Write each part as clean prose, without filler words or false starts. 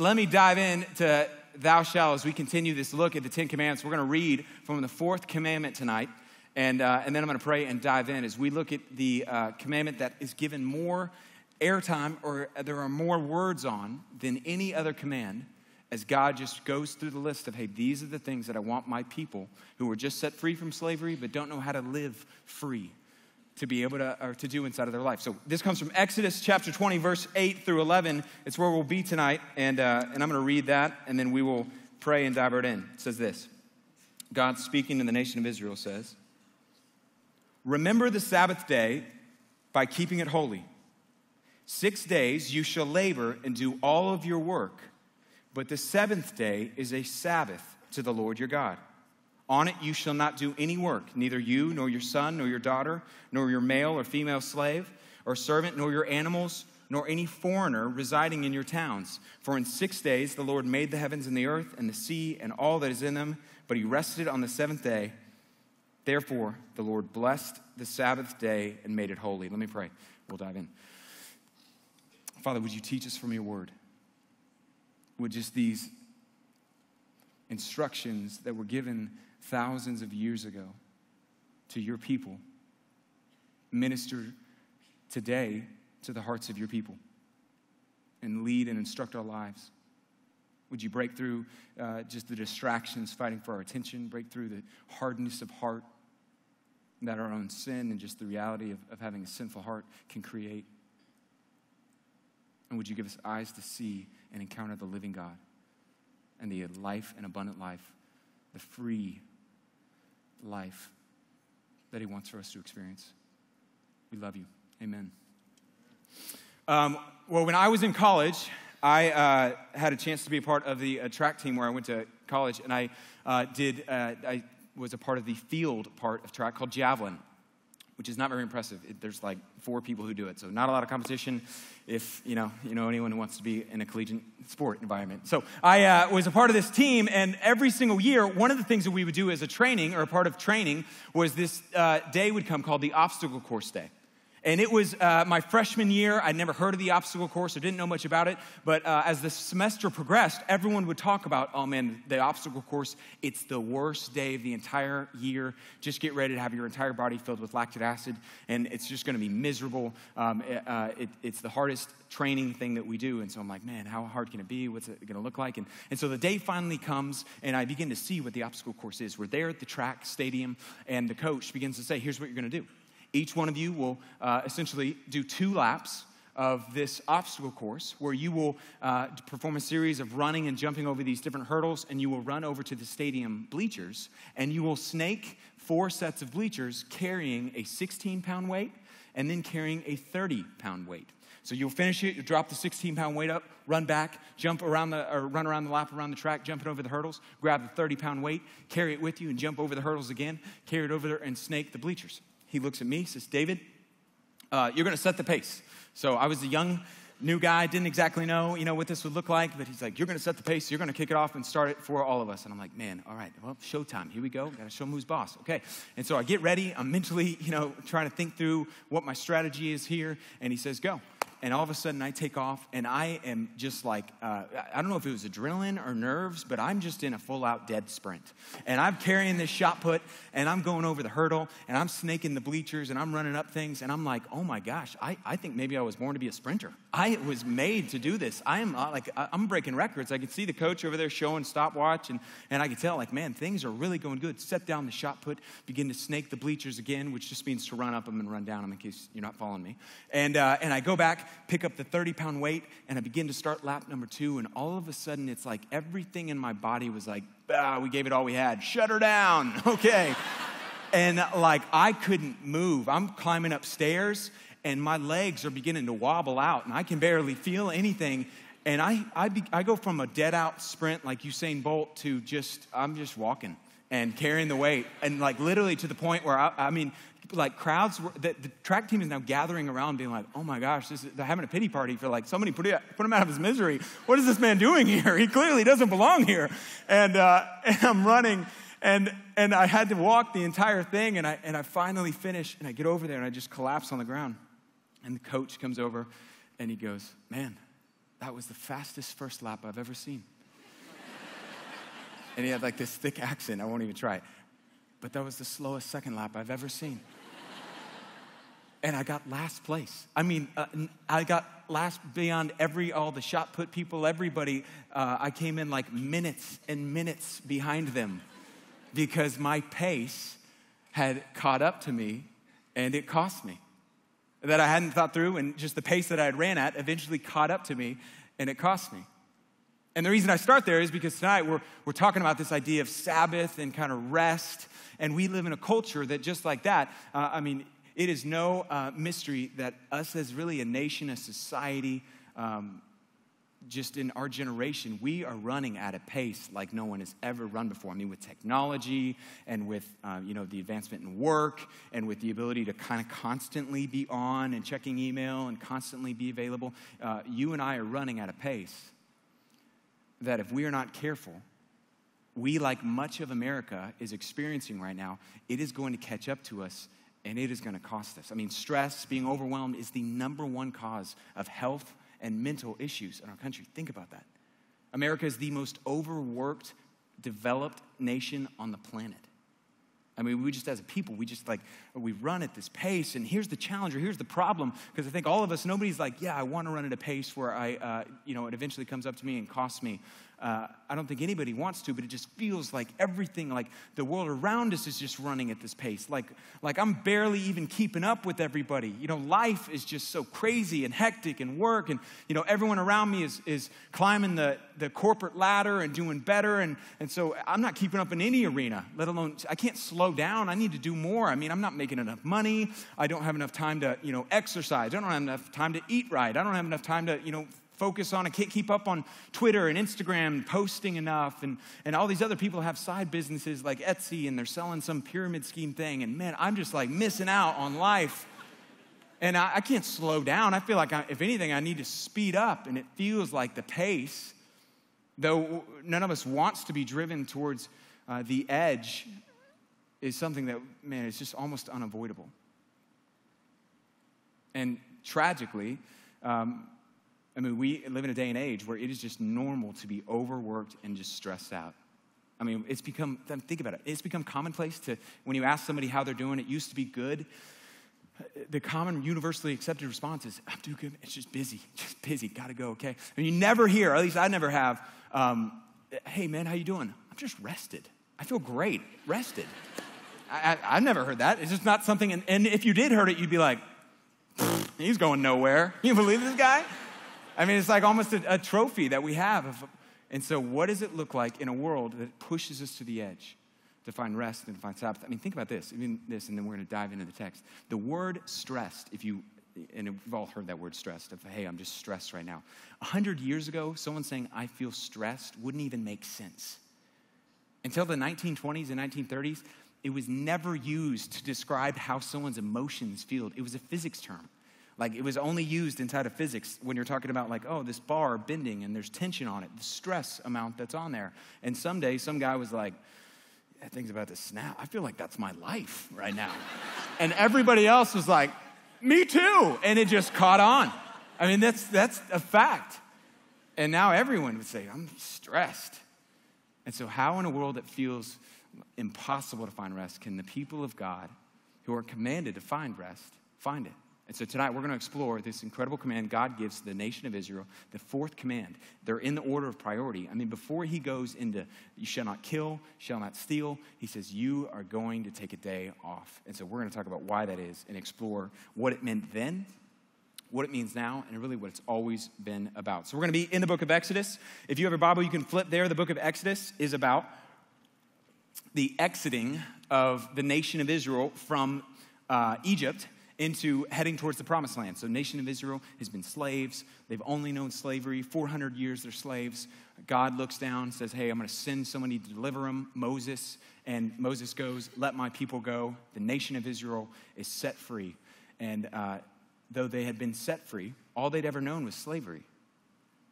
let me dive into thou shalt as we continue this look at the Ten Commandments. We're going to read from the fourth commandment tonight, and then I'm going to pray and dive in as we look at the commandment that is given more airtime, or there are more words on than any other command, as God just goes through the list of, hey, these are the things that I want my people who were just set free from slavery but don't know how to live free to be able to, or to do inside of their life. So this comes from Exodus chapter 20, verse 8 through 11. It's where we'll be tonight, and I'm going to read that, and then we will pray and dive right in. It says this: God speaking to the nation of Israel says, "Remember the Sabbath day by keeping it holy. 6 days you shall labor and do all of your work, but the seventh day is a Sabbath to the Lord your God. On it you shall not do any work, neither you, nor your son, nor your daughter, nor your male or female slave or servant, nor your animals, nor any foreigner residing in your towns. For in 6 days the Lord made the heavens and the earth and the sea and all that is in them, but he rested on the seventh day. Therefore the Lord blessed the Sabbath day and made it holy." Let me pray. We'll dive in. Father, would you teach us from your word? Would just these instructions that were given thousands of years ago to your people minister today to the hearts of your people and lead and instruct our lives? Would you break through just the distractions fighting for our attention, break through the hardness of heart that our own sin and just the reality of having a sinful heart can create? And would you give us eyes to see and encounter the living God and the life and abundant life, the free life that he wants for us to experience? We love you. Amen. Well, when I was in college, I had a chance to be a part of the track team where I went to college, and I was a part of the field part of track called javelin, which is not very impressive. There's like 4 people who do it, so not a lot of competition if you know anyone who wants to be in a collegiate sport environment. So I was a part of this team, and every single year, one of the things that we would do as a training, or a part of training, was this day would come called the obstacle course day. And it was my freshman year. I'd never heard of the obstacle course or didn't know much about it. But as the semester progressed, everyone would talk about, oh man, the obstacle course, it's the worst day of the entire year. Just get ready to have your entire body filled with lactic acid, and it's just going to be miserable. It's the hardest training thing that we do. And so I'm like, man, how hard can it be? What's it going to look like? And so the day finally comes, and I begin to see what the obstacle course is. We're there at the track stadium, and the coach begins to say, here's what you're going to do. Each one of you will essentially do 2 laps of this obstacle course where you will perform a series of running and jumping over these different hurdles, and you will run over to the stadium bleachers, and you will snake 4 sets of bleachers carrying a 16-pound weight and then carrying a 30-pound weight. So you'll finish it, you'll drop the 16-pound weight up, run back, run around the lap around the track, jump it over the hurdles, grab the 30-pound weight, carry it with you, and jump over the hurdles again, carry it over there, and snake the bleachers. He looks at me, says, David, you're going to set the pace. So I was a young, new guy, didn't exactly know, what this would look like, but he's like, you're going to set the pace, you're going to kick it off and start it for all of us. And I'm like, man, all right, well, showtime. Here we go. Got to show him who's boss. Okay. And so I get ready. I'm mentally, trying to think through what my strategy is here. And he says, go. And all of a sudden I take off, and I am just like, I don't know if it was adrenaline or nerves, but I'm just in a full-out dead sprint. And I'm carrying this shot put, and I'm going over the hurdle, and I'm snaking the bleachers, and I'm running up things, and I'm like, oh my gosh, I think maybe I was born to be a sprinter. I was made to do this. I'm breaking records. I could see the coach over there showing stopwatch, and I could tell, like, man, things are really going good. Set down the shot put, begin to snake the bleachers again, which just means to run up them and run down them in case you're not following me. And I go back, pick up the 30-pound weight, and I begin to start lap number 2, and all of a sudden, it's like everything in my body was like, we gave it all we had. Shut her down. Okay. And like, I couldn't move. I'm climbing upstairs, and my legs are beginning to wobble out, and I can barely feel anything. And I go from a dead-out sprint like Usain Bolt to I'm just walking and carrying the weight, and like literally to the point where like crowds, the track team is now gathering around being like, oh my gosh, they're having a pity party for like somebody put him out of his misery. What is this man doing here? He clearly doesn't belong here. And I'm running, and I had to walk the entire thing, and I finally finish, and I get over there, and I just collapse on the ground. And the coach comes over, and he goes, man, that was the fastest first lap I've ever seen. And he had like this thick accent. I won't even try it. But that was the slowest second lap I've ever seen. And I got last place. I mean, I got last beyond all the shot put people, everybody. I came in like minutes and minutes behind them because my pace had caught up to me, and it cost me. That I hadn't thought through, and just the pace that I had ran at eventually caught up to me, and it cost me. And the reason I start there is because tonight we're talking about this idea of Sabbath and kind of rest, and we live in a culture that just like that, it is no mystery that us as really a nation, a society, just in our generation, we are running at a pace like no one has ever run before. I mean, with technology and with, the advancement in work and with the ability to kind of constantly be on and checking email and constantly be available, you and I are running at a pace that if we are not careful, we, like much of America is experiencing right now, it is going to catch up to us. And it is going to cost us. I mean, stress, being overwhelmed is the number one cause of health and mental issues in our country. Think about that. America is the most overworked, developed nation on the planet. I mean, we just as a people, we run at this pace. And here's the challenge, or here's the problem, because I think all of us, nobody's like, yeah, I want to run at a pace where it eventually comes up to me and costs me. I don't think anybody wants to, but it just feels like everything, like the world around us is just running at this pace. Like I'm barely even keeping up with everybody. Life is just so crazy and hectic and work. And, everyone around me is climbing the corporate ladder and doing better. And so I'm not keeping up in any arena, let alone, I can't slow down. I need to do more. I mean, I'm not making enough money. I don't have enough time to, exercise. I don't have enough time to eat right. I don't have enough time to, focus on. I can't keep up on Twitter and Instagram posting enough. And all these other people have side businesses like Etsy, and they're selling some pyramid scheme thing. And man, I'm just like missing out on life. And I can't slow down. I feel like if anything, I need to speed up. And it feels like the pace, though none of us wants to be driven towards the edge, is something that, man, is just almost unavoidable. And tragically, we live in a day and age where it is just normal to be overworked and just stressed out. I mean, think about it. It's become commonplace to, when you ask somebody how they're doing, it used to be good. The common universally accepted response is, I'm doing good. It's just busy, gotta go, okay? And you never hear, or at least I never have, hey man, how you doing? I'm just rested. I feel great, rested. I've never heard that. It's just not something, and if you did heard it, you'd be like, he's going nowhere. You believe this guy? I mean, it's like almost a trophy that we have. And so what does it look like in a world that pushes us to the edge to find rest and to find Sabbath? I mean, think about this, and then we're going to dive into the text. The word stressed, and we've all heard that word stressed, of, hey, I'm just stressed right now. 100 years ago, someone saying, I feel stressed, wouldn't even make sense. Until the 1920s and 1930s, it was never used to describe how someone's emotions feel. It was a physics term. Like, it was only used inside of physics when you're talking about, like, oh, this bar bending and there's tension on it, the stress amount that's on there. And someday, some guy was like, that thing's about to snap. I feel like that's my life right now. And everybody else was like, me too. And it just caught on. I mean, that's a fact. And now everyone would say, I'm stressed. And so how in a world that feels impossible to find rest can the people of God who are commanded to find rest find it? And so tonight we're going to explore this incredible command God gives to the nation of Israel, the fourth command. They're in the order of priority. I mean, before he goes into, you shall not kill, shall not steal, he says, you are going to take a day off. And so we're going to talk about why that is and explore what it meant then, what it means now, and really what it's always been about. So we're going to be in the book of Exodus. If you have a Bible, you can flip there. The book of Exodus is about the exiting of the nation of Israel from Egypt into heading towards the promised land. So the nation of Israel has been slaves. They've only known slavery. 400 years they're slaves. God looks down, says, hey, I'm going to send somebody to deliver them, Moses. And Moses goes, let my people go. The nation of Israel is set free. And though they had been set free, all they'd ever known was slavery.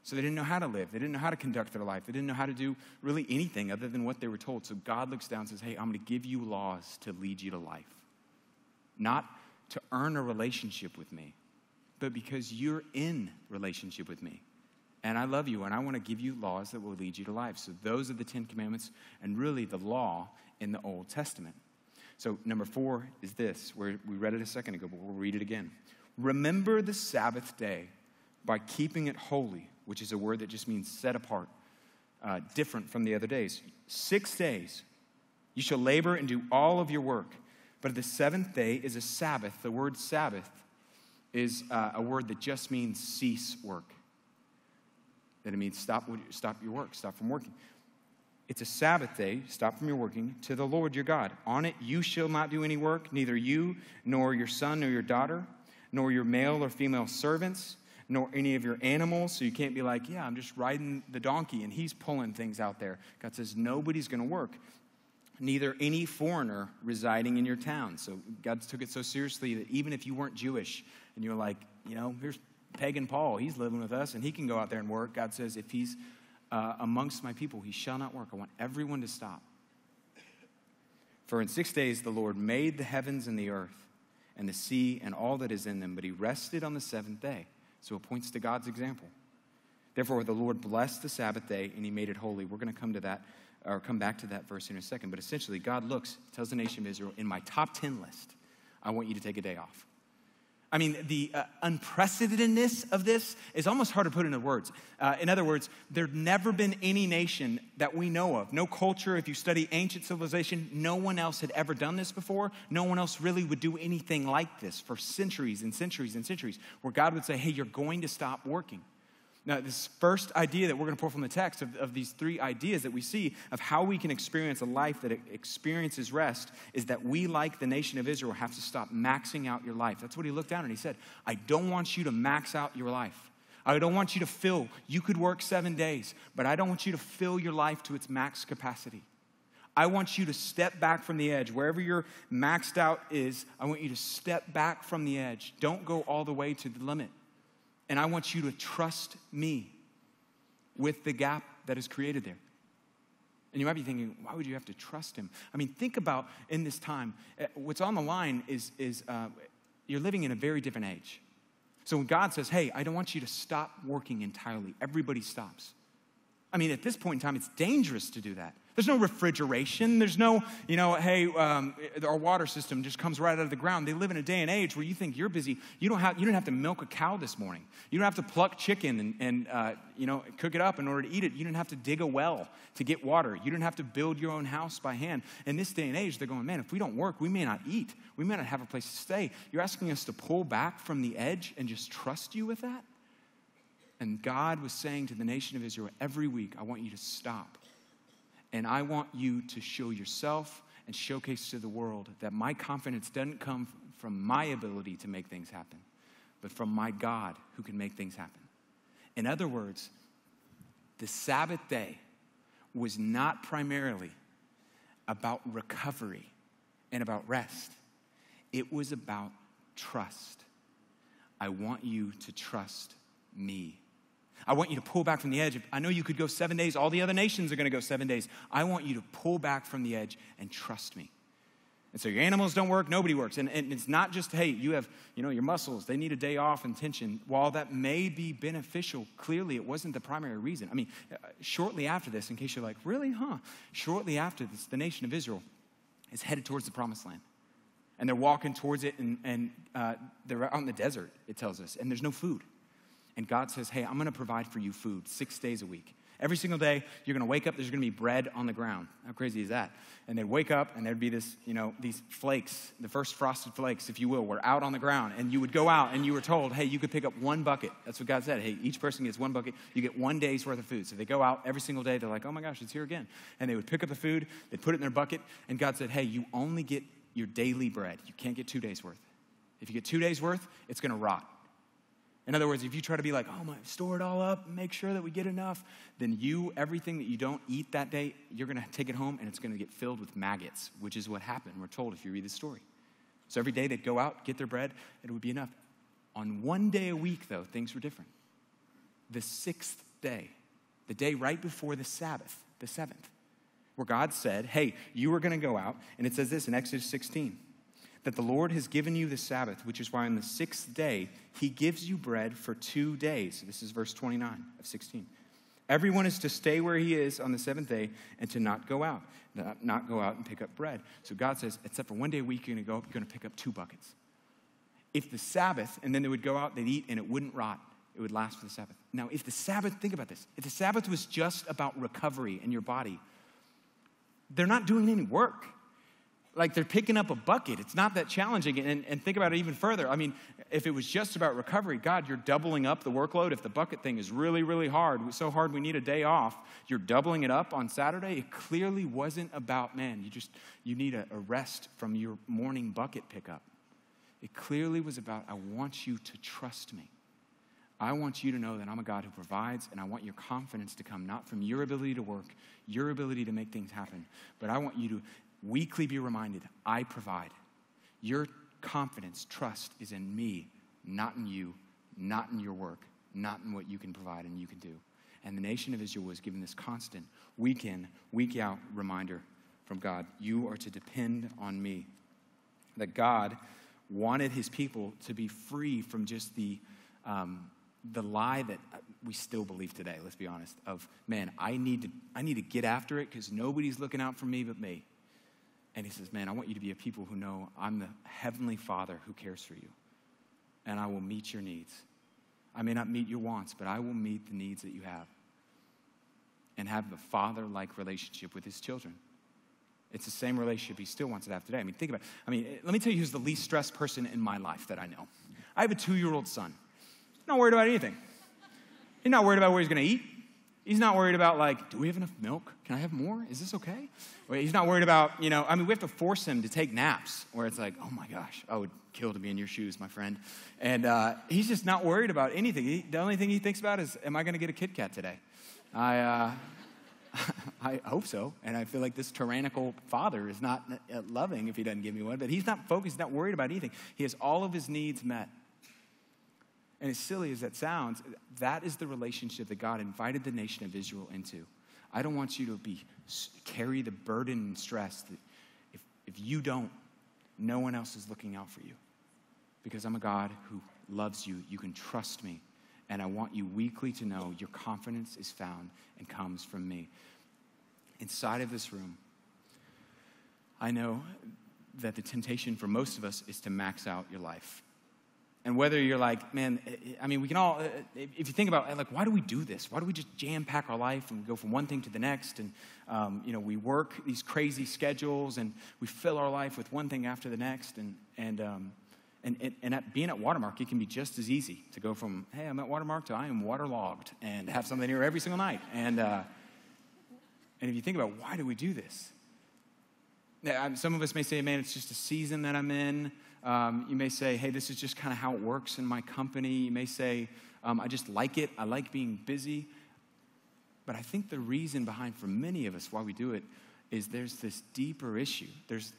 So they didn't know how to live. They didn't know how to conduct their life. They didn't know how to do really anything other than what they were told. So God looks down and says, hey, I'm going to give you laws to lead you to life. Not to earn a relationship with me, but because you're in relationship with me. and I love you, and I want to give you laws that will lead you to life. So those are the 10 commandments and really the law in the Old Testament. So number 4 is this. We read it a second ago, but we'll read it again. Remember the Sabbath day by keeping it holy, which is a word that just means set apart, different from the other days. 6 days you shall labor and do all of your work, but the 7th day is a Sabbath. The word Sabbath is a word that just means cease work. That it means stop your work, stop from working. It's a Sabbath day, stop from your working, to the Lord your God. On it you shall not do any work, neither you, nor your son, nor your daughter, nor your male or female servants, nor any of your animals. So you can't be like, yeah, I'm just riding the donkey and he's pulling things out there. God says nobody's going to work. Neither any foreigner residing in your town. So God took it so seriously that even if you weren't Jewish and you're like, here's pagan Paul, he's living with us and he can go out there and work. God says if he's amongst my people, he shall not work. I want everyone to stop. For in 6 days the Lord made the heavens and the earth and the sea and all that is in them, but he rested on the 7th day. So it points to God's example. Therefore, the Lord blessed the Sabbath day and he made it holy. We're going to come to that, or come back to that verse in a second. But essentially, God tells the nation of Israel, in my top 10 list, I want you to take a day off. I mean, the unprecedentedness of this is almost hard to put into words. In other words, there's never been any nation that we know of, no culture. If you study ancient civilization, no one else had ever done this before. No one else really would do anything like this for centuries and centuries and centuries, where God would say, hey, you're going to stop working. Now, this first idea that we're going to pull from the text of these 3 ideas that we see of how we can experience a life that experiences rest is that we, like the nation of Israel, have to stop maxing out your life. That's what he looked down and he said, I don't want you to max out your life. I don't want you to you could work 7 days, but I don't want you to fill your life to its max capacity. I want you to step back from the edge. Wherever your maxed out is, I want you to step back from the edge. Don't go all the way to the limit. And I want you to trust me with the gap that is created there. And you might be thinking, why would you have to trust him? I mean, think about in this time, what's on the line is you're living in a very different age. So when God says, hey, I don't want you to stop working entirely, everybody stops. I mean, at this point in time, it's dangerous to do that. There's no refrigeration. There's no, our water system just comes right out of the ground. They live in a day and age where you think you're busy. You don't have to milk a cow this morning. You don't have to pluck chicken and cook it up in order to eat it. You don't have to dig a well to get water. You don't have to build your own house by hand. In this day and age, they're going, man, if we don't work, we may not eat. We may not have a place to stay. You're asking us to pull back from the edge and just trust you with that? And God was saying to the nation of Israel, every week, I want you to stop. And I want you to show yourself and showcase to the world that my confidence doesn't come from my ability to make things happen, but from my God who can make things happen. In other words, the Sabbath day was not primarily about recovery and about rest. It was about trust. I want you to trust me. I want you to pull back from the edge. I know you could go 7 days. All the other nations are going to go 7 days. I want you to pull back from the edge and trust me. And so your animals don't work, nobody works. And it's not just, hey, you have, your muscles, they need a day off and tension. While that may be beneficial, clearly it wasn't the primary reason. I mean, shortly after this, in case you're like, really, Shortly after this, the nation of Israel is headed towards the promised land. And they're walking towards it, and they're out in the desert, it tells us, and there's no food. And God says, hey, I'm going to provide for you food 6 days a week. Every single day, you're going to wake up, there's going to be bread on the ground. How crazy is that? And they'd wake up, and there'd be this, these flakes, the first frosted flakes, if you will, were out on the ground. And you would go out, and you were told, hey, you could pick up 1 bucket. That's what God said. Hey, each person gets 1 bucket. You get 1 day's worth of food. So they go out every single day. They're like, oh, my gosh, it's here again. And they would pick up the food. They'd put it in their bucket. And God said, hey, you only get your daily bread. You can't get 2 days' worth. If you get 2 days' worth, it's going to rot. In other words, if you try to be like, oh, store it all up, make sure that we get enough, then everything that you don't eat that day, you're going to take it home and it's going to get filled with maggots, which is what happened, we're told if you read the story. So every day they'd go out, get their bread, it would be enough. On 1 day a week, though, things were different. The 6th day, the day right before the Sabbath, the 7th, where God said, hey, you are going to go out, and it says this in Exodus 16. that the Lord has given you the Sabbath, which is why on the sixth day he gives you bread for 2 days. This is verse 29 of 16. Everyone is to stay where he is on the seventh day and to not go out and pick up bread. So God says, except for one day a week, you're going to pick up 2 buckets. If the Sabbath, and then they would go out, they'd eat, and it wouldn't rot. It would last for the Sabbath. Now, if the Sabbath, think about this. If the Sabbath was just about recovery in your body, they're not doing any work. Like they're picking up a bucket. It's not that challenging. And think about it even further. I mean, if it was just about recovery, God, you're doubling up the workload. If the bucket thing is really, really hard, so hard we need a day off, you're doubling it up on Saturday. It clearly wasn't about, man, you need a rest from your morning bucket pickup. It clearly was about, I want you to trust me. I want you to know that I'm a God who provides, and I want your confidence to come not from your ability to work, your ability to make things happen, but I want you to weekly be reminded, I provide. Your confidence, trust is in me, not in you, not in your work, not in what you can provide and you can do. And the nation of Israel was given this constant, week in, week out reminder from God. You are to depend on me. That God wanted his people to be free from just the lie that we still believe today, let's be honest, of, man, I need to get after it because nobody's looking out for me but me. And he says, man, I want you to be a people who know I'm the heavenly Father who cares for you. And I will meet your needs. I may not meet your wants, but I will meet the needs that you have. And have a father-like relationship with his children. It's the same relationship he still wants to have today. I mean, think about it. Let me tell you who's the least stressed person in my life that I know. I have a 2-year-old son. He's not worried about anything. He's not worried about where he's going to eat. He's not worried about, like, do we have enough milk? Can I have more? Is this okay? He's not worried about, we have to force him to take naps where it's like, oh my gosh, I would kill to be in your shoes, my friend. And he's just not worried about anything. The only thing he thinks about is, am I going to get a Kit Kat today? I hope so. And I feel like this tyrannical father is not loving if he doesn't give me one. But he's not focused, not worried about anything. He has all of his needs met. And as silly as that sounds, that is the relationship that God invited the nation of Israel into. I don't want you to carry the burden and stress that if you don't, no one else is looking out for you. Because I'm a God who loves you. You can trust me. And I want you weekly to know your confidence is found and comes from me. Inside of this room, I know that the temptation for most of us is to max out your life. And whether you're like, man, we can all, if you think about, like, why do we do this? Why do we just jam-pack our life and go from one thing to the next? And, we work these crazy schedules and we fill our life with one thing after the next. And being at Watermark, it can be just as easy to go from, hey, I'm at Watermark to I am waterlogged and have something here every single night. And if you think about why do we do this? Some of us may say, man, it's just a season that I'm in. You may say, hey, this is just kind of how it works in my company. You may say, I just like it. I like being busy. But I think the reason behind, for many of us, why we do it is there's this deeper issue. There's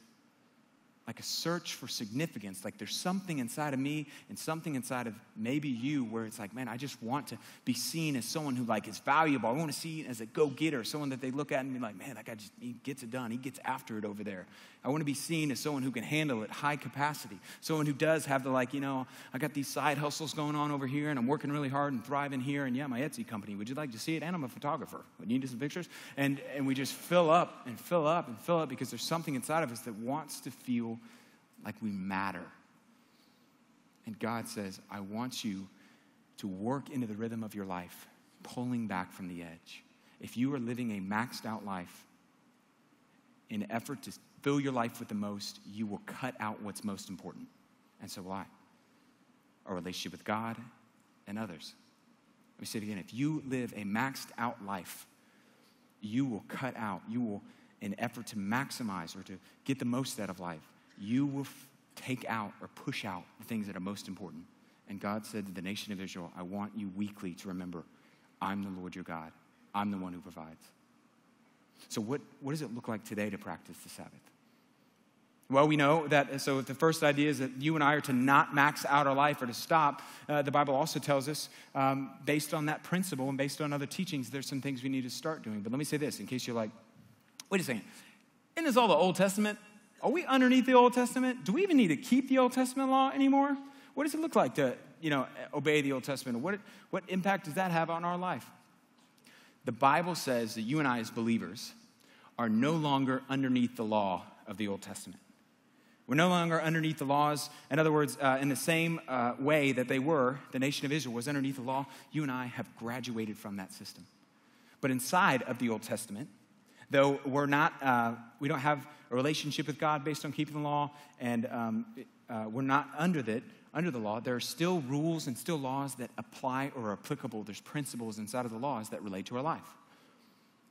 like a search for significance. Like there's something inside of me and something inside of maybe you where it's like, man, I just want to be seen as someone who like is valuable. I want to see as a go-getter, someone that they look at and be like, man, that guy he gets it done. He gets after it over there. I want to be seen as someone who can handle it, high capacity. Someone who does have the I got these side hustles going on over here and I'm working really hard and thriving here. And yeah, my Etsy company, would you like to see it? And I'm a photographer. Would you need some pictures? And we just fill up and fill up and fill up because there's something inside of us that wants to feel like we matter. And God says, I want you to work into the rhythm of your life, pulling back from the edge. If you are living a maxed out life in an effort to fill your life with the most, you will cut out what's most important. And so will I. Our relationship with God and others. Let me say it again. If you live a maxed out life, you will cut out, in an effort to maximize or to get the most out of life, you will take out or push out the things that are most important. And God said to the nation of Israel, I want you weekly to remember, I'm the Lord your God. I'm the one who provides. So what does it look like today to practice the Sabbath? Well, we know that, so the first idea is that you and I are to not max out our life or to stop. The Bible also tells us, based on that principle and based on other teachings, there's some things we need to start doing. But let me say this, in case you're like, wait a second, isn't this all the Old Testament? Are we underneath the Old Testament? Do we even need to keep the Old Testament law anymore? What does it look like to, obey the Old Testament? What impact does that have on our life? The Bible says that you and I as believers are no longer underneath the law of the Old Testament. We're no longer underneath the laws. In other words, in the same way that they were, the nation of Israel was underneath the law, you and I have graduated from that system. But inside of the Old Testament, though we don't have a relationship with God based on keeping the law, and we're not under the law, there are still rules and still laws that apply or are applicable. There's principles inside of the laws that relate to our life.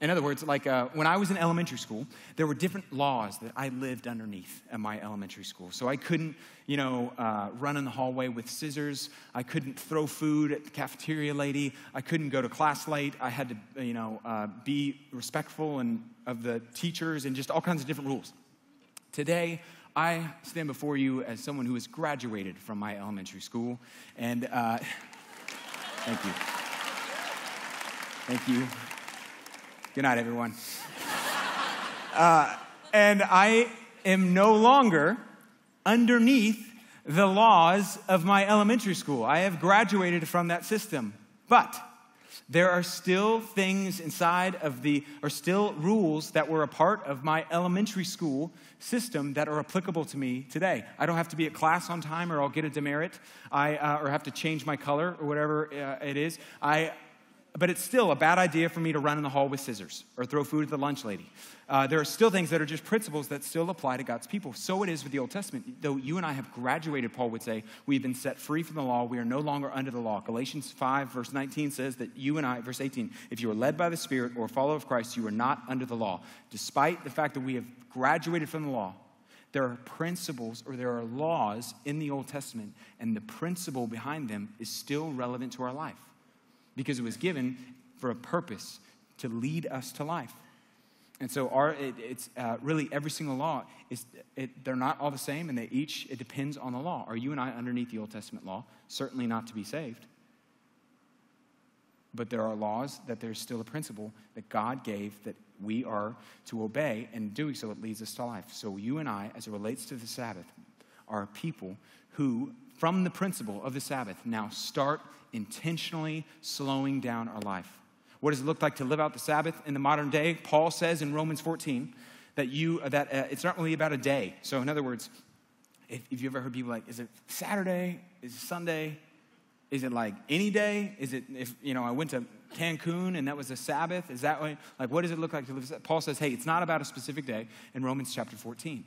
In other words, like when I was in elementary school, there were different laws that I lived underneath at my elementary school. So I couldn't, run in the hallway with scissors. I couldn't throw food at the cafeteria lady. I couldn't go to class late. I had to, be respectful of the teachers and just all kinds of different rules. Today, I stand before you as someone who has graduated from my elementary school. And thank you. Thank you. Good night, everyone. And I am no longer underneath the laws of my elementary school. I have graduated from that system. But there are still things inside of or still rules that were a part of my elementary school system that are applicable to me today. I don't have to be at class on time or I'll get a demerit. Or have to change my color or whatever it is. But it's still a bad idea for me to run in the hall with scissors or throw food at the lunch lady. There are still things that are just principles that still apply to God's people. So it is with the Old Testament. Though you and I have graduated, Paul would say, we've been set free from the law. We are no longer under the law. Galatians 5, verse 19 says that you and I, verse 18, if you are led by the Spirit or a follower of Christ, you are not under the law. Despite the fact that we have graduated from the law, there are principles or there are laws in the Old Testament, and the principle behind them is still relevant to our life. Because it was given for a purpose to lead us to life. And so it's really every single law, they're not all the same, and it depends on the law. Are you and I underneath the Old Testament law? Certainly not to be saved. But there are laws that there's still a principle that God gave that we are to obey, and doing so it leads us to life. So you and I, as it relates to the Sabbath, are people who, from the principle of the Sabbath, now start intentionally slowing down our life. What does it look like to live out the Sabbath in the modern day? Paul says in Romans 14 that it's not really about a day. So in other words, if you've ever heard people like, is it Saturday? Is it Sunday? Is it like any day? Is it if I went to Cancun and that was a Sabbath? Is that way? Like, what does it look like to live? Paul says, hey, it's not about a specific day in Romans chapter 14.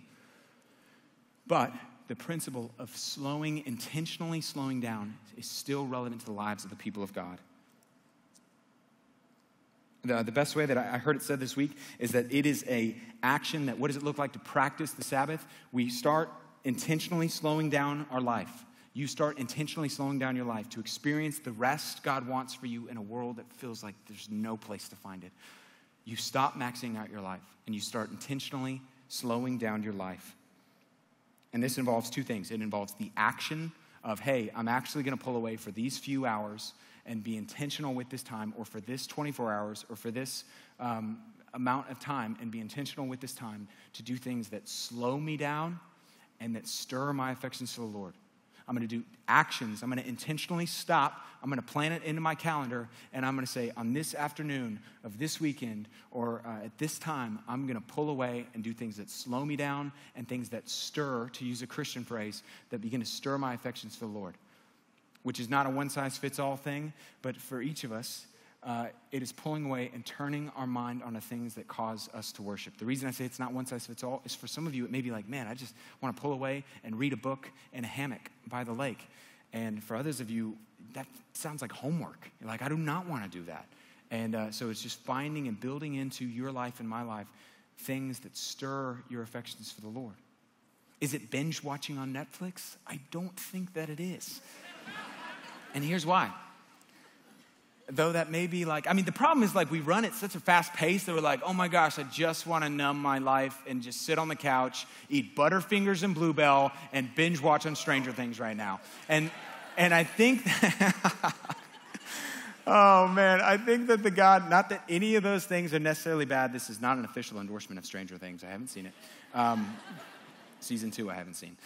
But the principle of intentionally slowing down is still relevant to the lives of the people of God. The best way that I heard it said this week is that it is a action that, what does it look like to practice the Sabbath? We start intentionally slowing down our life. You start intentionally slowing down your life to experience the rest God wants for you in a world that feels like there's no place to find it. You stop maxing out your life and you start intentionally slowing down your life. And this involves two things. It involves the action of, hey, I'm actually going to pull away for these few hours and be intentional with this time, or for this 24 hours, or for this amount of time, and be intentional with this time to do things that slow me down and that stir my affections to the Lord. I'm going to do actions. I'm going to intentionally stop. I'm going to plan it into my calendar, and I'm going to say, on this afternoon of this weekend or at this time, I'm going to pull away and do things that slow me down and things that stir, to use a Christian phrase, that begin to stir my affections for the Lord, which is not a one-size-fits-all thing, but for each of us, it is pulling away and turning our mind on the things that cause us to worship. The reason I say it's not one-size-fits-all is for some of you, it may be like, man, I just want to pull away and read a book in a hammock by the lake. And for others of you, that sounds like homework. You're like, I do not want to do that. And so it's just finding and building into your life and my life things that stir your affections for the Lord. Is it binge watching on Netflix? I don't think that it is. And here's why. Though that may be the problem is we run at such a fast pace that we're like, oh my gosh, I just want to numb my life and just sit on the couch, eat Butterfingers and Bluebell, and binge watch on Stranger Things right now. And I think that, oh man, I think that not that any of those things are necessarily bad. This is not an official endorsement of Stranger Things. I haven't seen it. Season 2 I haven't seen.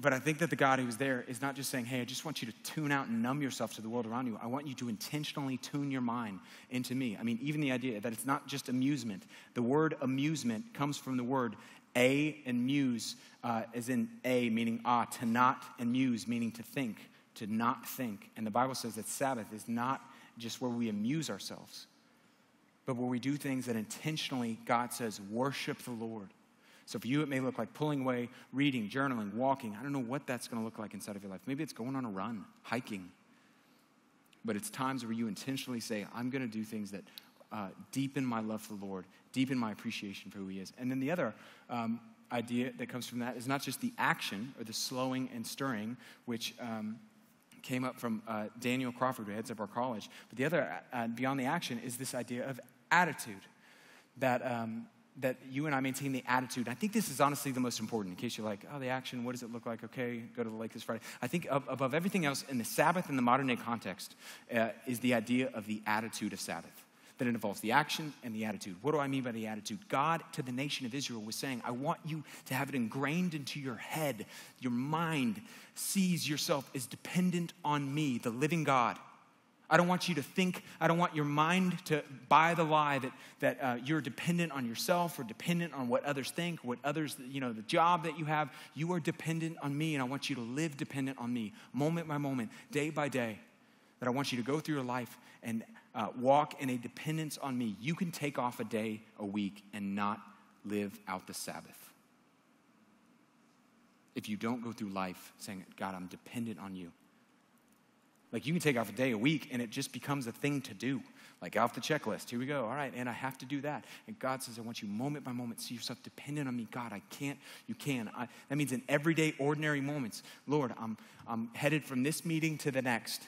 But I think that the God who's there is not just saying, hey, I just want you to tune out and numb yourself to the world around you. I want you to intentionally tune your mind into me. I mean, even the idea that it's not just amusement. The word amusement comes from the word a and muse, as in a meaning to not, and muse meaning to think, to not think. And the Bible says that Sabbath is not just where we amuse ourselves, but where we do things that intentionally, God says, worship the Lord. So for you, it may look like pulling away, reading, journaling, walking. I don't know what that's going to look like inside of your life. Maybe it's going on a run, hiking. But it's times where you intentionally say, I'm going to do things that deepen my love for the Lord, deepen my appreciation for who he is. And then the other idea that comes from that is not just the action or the slowing and stirring, which came up from Daniel Crawford, who heads up our college. But the other, beyond the action, is this idea of attitude, that you and I maintain the attitude. I think this is honestly the most important, in case you're like, the action, what does it look like? Okay, go to the lake this Friday. I think above everything else in the Sabbath in the modern day context is the idea of the attitude of Sabbath, that it involves the action and the attitude. What do I mean by the attitude? God to the nation of Israel was saying, I want you to have it ingrained into your head. Your mind sees yourself as dependent on me, the living God. I don't want you to think, I don't want your mind to buy the lie that you're dependent on yourself or dependent on what others think, what others, the job that you have. You are dependent on me, and I want you to live dependent on me, moment by moment, day by day. That I want you to go through your life and walk in a dependence on me. You can take off a day a week and not live out the Sabbath. If you don't go through life saying, God, I'm dependent on you. Like you can take off a day a week and it just becomes a thing to do. Like off the checklist, here we go. All right, and I have to do that. And God says, I want you moment by moment, see yourself dependent on me. God, I can't, you can. That means in everyday, ordinary moments, Lord, I'm headed from this meeting to the next,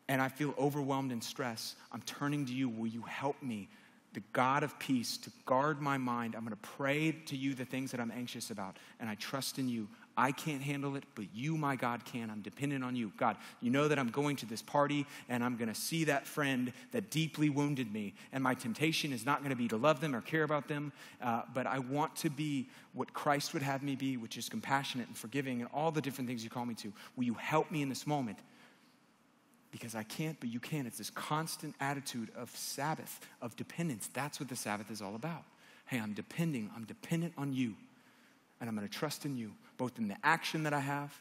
and I feel overwhelmed and stressed. I'm turning to you. Will you help me, the God of peace, to guard my mind? I'm going to pray to you the things that I'm anxious about, and I trust in you. I can't handle it, but you, my God, can. I'm dependent on you. God, you know that I'm going to this party and I'm going to see that friend that deeply wounded me. And my temptation is not going to be to love them or care about them, but I want to be what Christ would have me be, which is compassionate and forgiving and all the different things you call me to. Will you help me in this moment? Because I can't, but you can. It's this constant attitude of Sabbath, of dependence. That's what the Sabbath is all about. Hey, I'm dependent on you. And I'm going to trust in you, both in the action that I have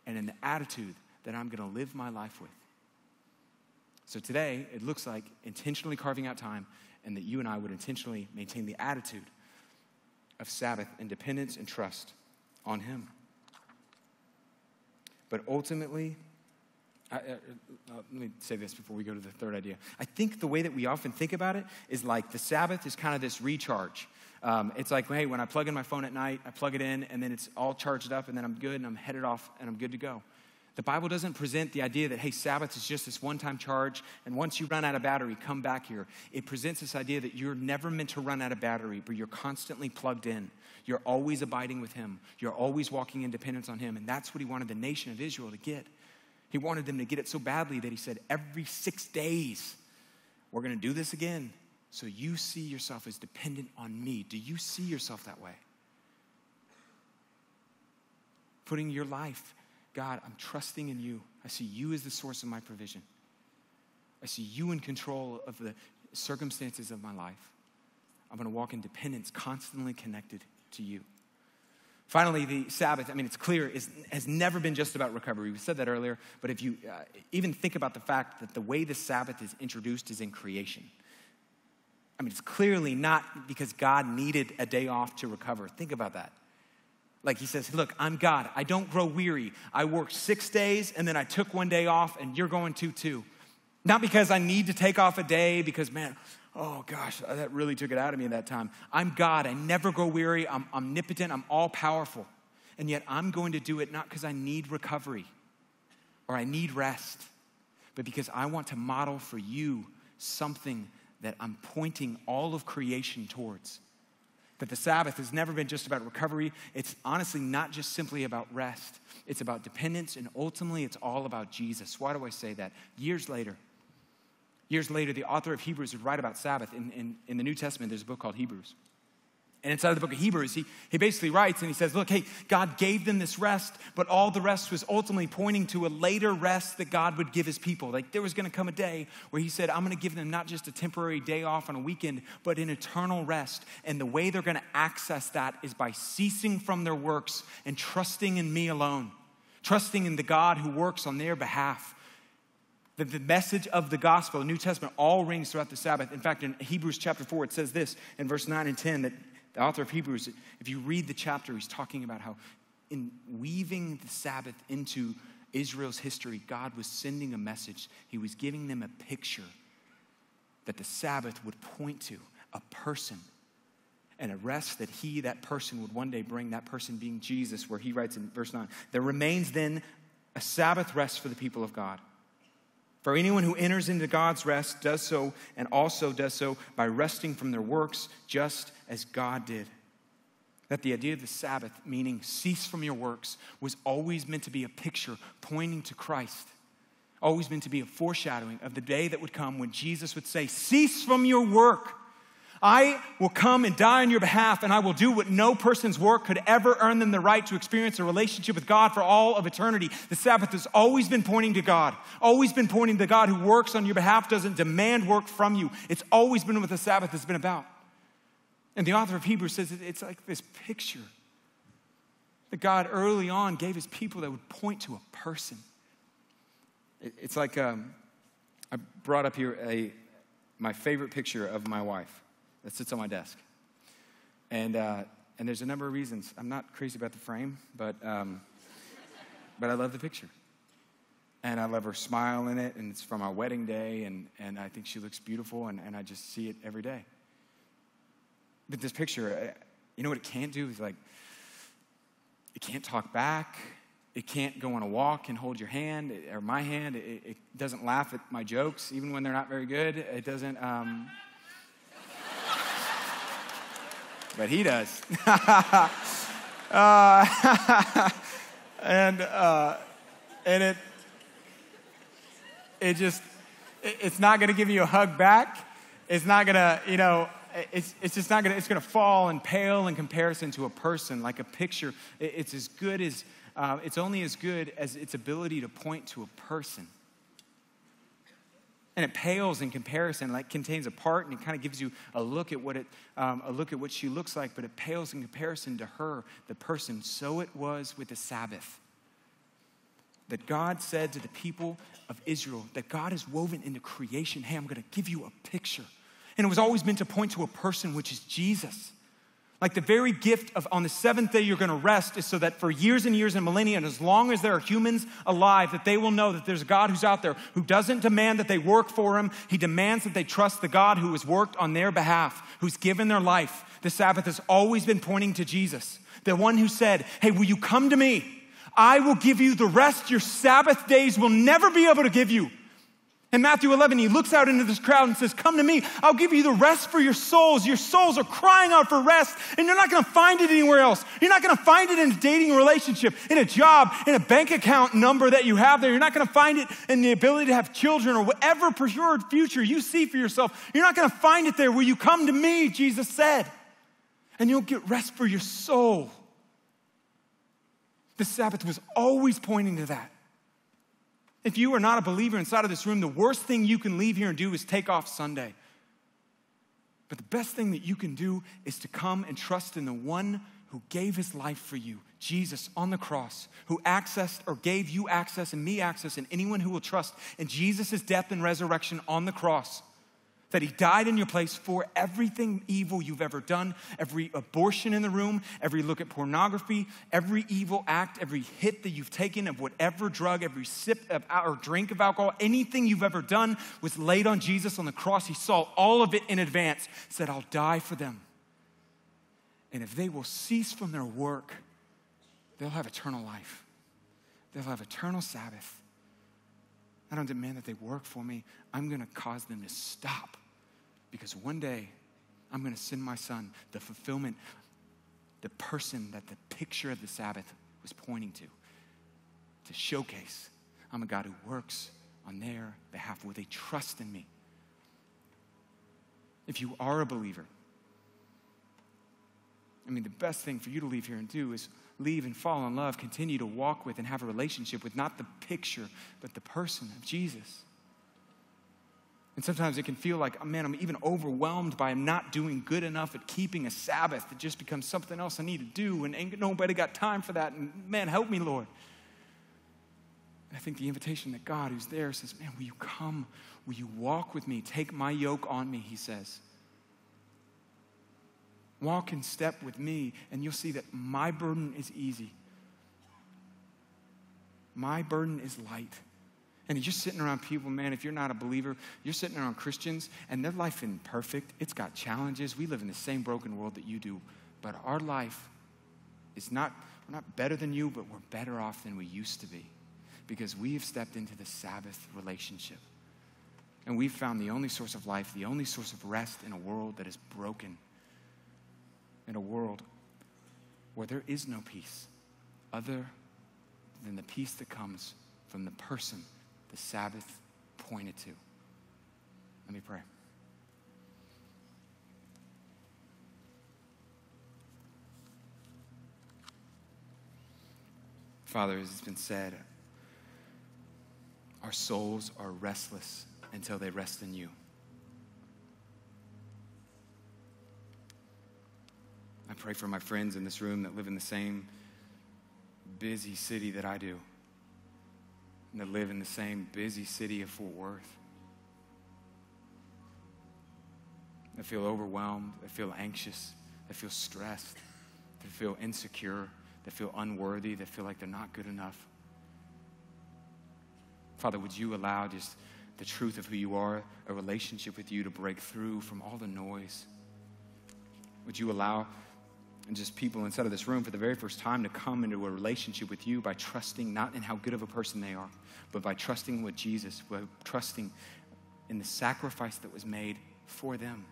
and in the attitude that I'm going to live my life with. So today, it looks like intentionally carving out time and that you and I would intentionally maintain the attitude of Sabbath and dependence and trust on him. But ultimately, let me say this before we go to the third idea. I think the way that we often think about it is like the Sabbath is kind of this recharge. It's like, hey, when I plug in my phone at night, I plug it in, and then it's all charged up, and then I'm good, and I'm headed off, and I'm good to go. The Bible doesn't present the idea that, hey, Sabbath is just this one-time charge, and once you run out of battery, come back here. It presents this idea that you're never meant to run out of battery, but you're constantly plugged in. You're always abiding with him. You're always walking in dependence on him, and that's what he wanted the nation of Israel to get. He wanted them to get it so badly that he said, every 6 days, we're going to do this again. So you see yourself as dependent on me. Do you see yourself that way? Putting your life, God, I'm trusting in you. I see you as the source of my provision. I see you in control of the circumstances of my life. I'm going to walk in dependence, constantly connected to you. Finally, the Sabbath, it's clear, has never been just about recovery. We said that earlier, but if you even think about the fact that the way the Sabbath is introduced is in creation. It's clearly not because God needed a day off to recover. Think about that. Like he says, look, I'm God. I don't grow weary. I worked 6 days, and then I took 1 day off, and you're going to too. Not because I need to take off a day, because, man, oh gosh, that really took it out of me at that time. I'm God. I never grow weary. I'm omnipotent. I'm all-powerful. And yet I'm going to do it not because I need recovery or I need rest, but because I want to model for you something that I'm pointing all of creation towards. That the Sabbath has never been just about recovery. It's honestly not just simply about rest. It's about dependence, and ultimately it's all about Jesus. Why do I say that? Years later, the author of Hebrews would write about Sabbath. In the New Testament, there's a book called Hebrews. And inside of the book of Hebrews, he basically writes and he says, look, hey, God gave them this rest, but all the rest was ultimately pointing to a later rest that God would give his people. Like there was going to come a day where he said, I'm going to give them not just a temporary day off on a weekend, but an eternal rest. And the way they're going to access that is by ceasing from their works and trusting in me alone, trusting in the God who works on their behalf. The message of the gospel, the New Testament, all rings throughout the Sabbath. In fact, in Hebrews chapter 4, it says this in verse 9 and 10 that the author of Hebrews, if you read the chapter, he's talking about how in weaving the Sabbath into Israel's history, God was sending a message. He was giving them a picture that the Sabbath would point to a person and a rest that that person would one day bring, that person being Jesus, where he writes in verse 9, there remains then a Sabbath rest for the people of God. For anyone who enters into God's rest does so and also does so by resting from their works just as God did. That the idea of the Sabbath, meaning cease from your works, was always meant to be a picture pointing to Christ. Always meant to be a foreshadowing of the day that would come when Jesus would say, cease from your work. I will come and die on your behalf, and I will do what no person's work could ever earn them the right to experience a relationship with God for all of eternity. The Sabbath has always been pointing to God, always been pointing to God who works on your behalf, doesn't demand work from you. It's always been what the Sabbath has been about. And the author of Hebrews says it's like this picture that God early on gave his people that would point to a person. It's like I brought up here my favorite picture of my wife that sits on my desk. And there's a number of reasons. I'm not crazy about the frame, but I love the picture. And I love her smile in it, and it's from our wedding day, and I think she looks beautiful, and I just see it every day. But this picture, you know what it can't do? Is like, it can't talk back. It can't go on a walk and hold your hand, or my hand. It doesn't laugh at my jokes, even when they're not very good. It doesn't... But he does. And it's not going to give you a hug back. It's not going to, it's just not going to, it's going to fall and pale in comparison to a person, like a picture. It's as good as, it's only as good as its ability to point to a person. And it pales in comparison, like contains a part, and it kind of gives you a look at what she looks like, but it pales in comparison to her, the person. So it was with the Sabbath. That God said to the people of Israel, that God is woven into creation. Hey, I'm going to give you a picture. And it was always meant to point to a person, which is Jesus. Like the very gift of on the seventh day you're going to rest is so that for years and years and millennia, and as long as there are humans alive, that they will know that there's a God who's out there who doesn't demand that they work for him. He demands that they trust the God who has worked on their behalf, who's given their life. The Sabbath has always been pointing to Jesus, the one who said, hey, will you come to me? I will give you the rest your Sabbath days will never be able to give you. In Matthew 11, he looks out into this crowd and says, come to me. I'll give you the rest for your souls. Your souls are crying out for rest, and you're not going to find it anywhere else. You're not going to find it in a dating relationship, in a job, in a bank account number that you have there. You're not going to find it in the ability to have children or whatever preferred future you see for yourself. You're not going to find it there. Will you come to me, Jesus said, and you'll get rest for your soul. The Sabbath was always pointing to that. If you are not a believer inside of this room, the worst thing you can leave here and do is take off Sunday. But the best thing that you can do is to come and trust in the one who gave his life for you, Jesus on the cross, who accessed or gave you access and me access and anyone who will trust in Jesus' death and resurrection on the cross. That he died in your place for everything evil you've ever done, every abortion in the room, every look at pornography, every evil act, every hit that you've taken of whatever drug, every sip of or drink of alcohol, anything you've ever done was laid on Jesus on the cross. He saw all of it in advance, said, I'll die for them. And if they will cease from their work, they'll have eternal life. They'll have eternal Sabbath. I don't demand that they work for me. I'm going to cause them to stop. Because one day, I'm going to send my son, the fulfillment, the person that the picture of the Sabbath was pointing to showcase. I'm a God who works on their behalf. Will they trust in me? If you are a believer, I mean, the best thing for you to leave here and do is leave and fall in love, continue to walk with and have a relationship with not the picture, but the person of Jesus. And sometimes it can feel like, man, I'm even overwhelmed by not doing good enough at keeping a Sabbath. It just becomes something else I need to do, and ain't nobody got time for that. And man, help me, Lord. And I think the invitation that God, who's there, says, man, will you come? Will you walk with me? Take my yoke on me, he says. Walk in step with me, and you'll see that my burden is easy. My burden is light. And you're just sitting around people, man, if you're not a believer, you're sitting around Christians, and their life isn't perfect. It's got challenges. We live in the same broken world that you do. But our life is we're not better than you, but we're better off than we used to be because we have stepped into the Sabbath relationship. And we've found the only source of life, the only source of rest in a world that is broken, in a world where there is no peace other than the peace that comes from the person the Sabbath pointed to. Let me pray. Father, as it's been said, our souls are restless until they rest in you. I pray for my friends in this room that live in the same busy city that I do, and that live in the same busy city of Fort Worth. They feel overwhelmed, they feel anxious, they feel stressed, they feel insecure, they feel unworthy, they feel like they're not good enough. Father, would you allow just the truth of who you are, a relationship with you, to break through from all the noise? Would you allow just people inside of this room for the very first time to come into a relationship with you by trusting not in how good of a person they are, but by trusting with Jesus, by trusting in the sacrifice that was made for them?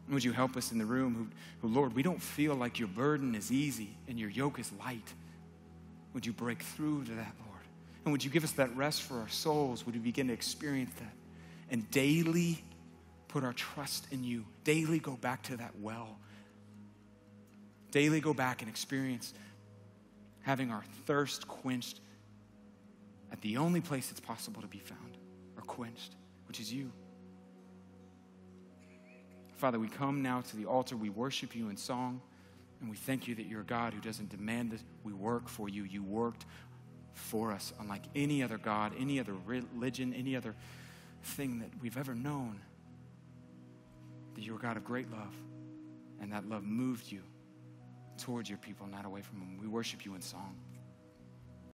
And would you help us in the room who, Lord, we don't feel like your burden is easy and your yoke is light. Would you break through to that, Lord? And would you give us that rest for our souls? Would we begin to experience that? And daily put our trust in you. Daily go back to that well. Daily go back and experience having our thirst quenched at the only place it's possible to be found or quenched, which is you. Father, we come now to the altar. We worship you in song, and we thank you that you're a God who doesn't demand that we work for you. You worked for us unlike any other God, any other religion, any other thing that we've ever known. That you're a God of great love, and that love moved you towards your people, not away from them. We worship you in song.